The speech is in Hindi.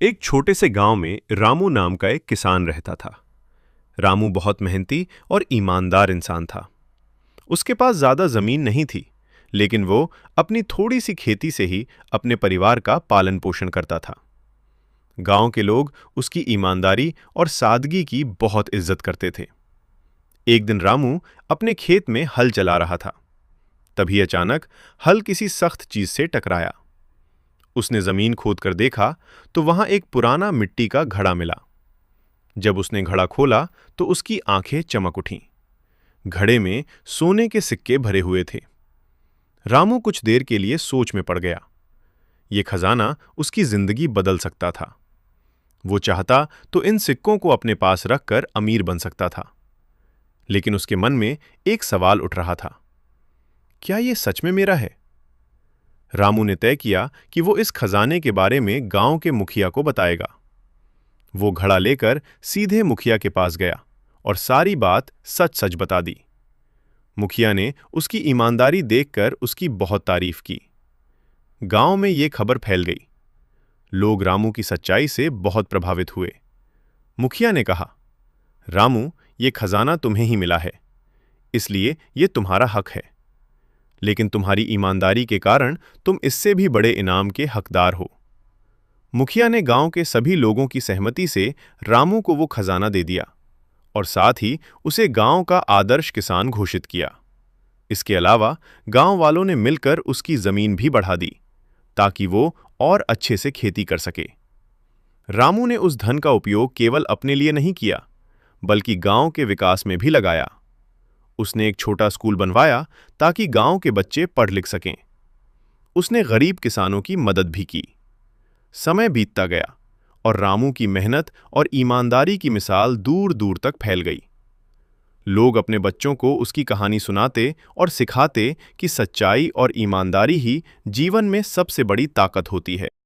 एक छोटे से गांव में रामू नाम का एक किसान रहता था। रामू बहुत मेहनती और ईमानदार इंसान था। उसके पास ज्यादा जमीन नहीं थी, लेकिन वो अपनी थोड़ी सी खेती से ही अपने परिवार का पालन पोषण करता था। गांव के लोग उसकी ईमानदारी और सादगी की बहुत इज्जत करते थे। एक दिन रामू अपने खेत में हल चला रहा था। तभी अचानक हल किसी सख्त चीज से टकराया। उसने जमीन खोद कर देखा तो वहां एक पुराना मिट्टी का घड़ा मिला। जब उसने घड़ा खोला तो उसकी आंखें चमक उठीं। घड़े में सोने के सिक्के भरे हुए थे। रामू कुछ देर के लिए सोच में पड़ गया। ये खजाना उसकी जिंदगी बदल सकता था। वो चाहता तो इन सिक्कों को अपने पास रखकर अमीर बन सकता था। लेकिन उसके मन में एक सवाल उठ रहा था, क्या ये सच में मेरा है? रामू ने तय किया कि वो इस खजाने के बारे में गांव के मुखिया को बताएगा। वो घड़ा लेकर सीधे मुखिया के पास गया और सारी बात सच सच बता दी। मुखिया ने उसकी ईमानदारी देखकर उसकी बहुत तारीफ की। गांव में ये खबर फैल गई। लोग रामू की सच्चाई से बहुत प्रभावित हुए। मुखिया ने कहा, रामू, ये खजाना तुम्हें ही मिला है, इसलिए ये तुम्हारा हक है। लेकिन तुम्हारी ईमानदारी के कारण तुम इससे भी बड़े इनाम के हकदार हो। मुखिया ने गांव के सभी लोगों की सहमति से रामू को वो खजाना दे दिया और साथ ही उसे गांव का आदर्श किसान घोषित किया। इसके अलावा गांव वालों ने मिलकर उसकी जमीन भी बढ़ा दी ताकि वो और अच्छे से खेती कर सके। रामू ने उस धन का उपयोग केवल अपने लिए नहीं किया, बल्कि गांव के विकास में भी लगाया। उसने एक छोटा स्कूल बनवाया ताकि गांव के बच्चे पढ़ लिख सकें। उसने गरीब किसानों की मदद भी की। समय बीतता गया और रामू की मेहनत और ईमानदारी की मिसाल दूर दूर तक फैल गई। लोग अपने बच्चों को उसकी कहानी सुनाते और सिखाते कि सच्चाई और ईमानदारी ही जीवन में सबसे बड़ी ताकत होती है।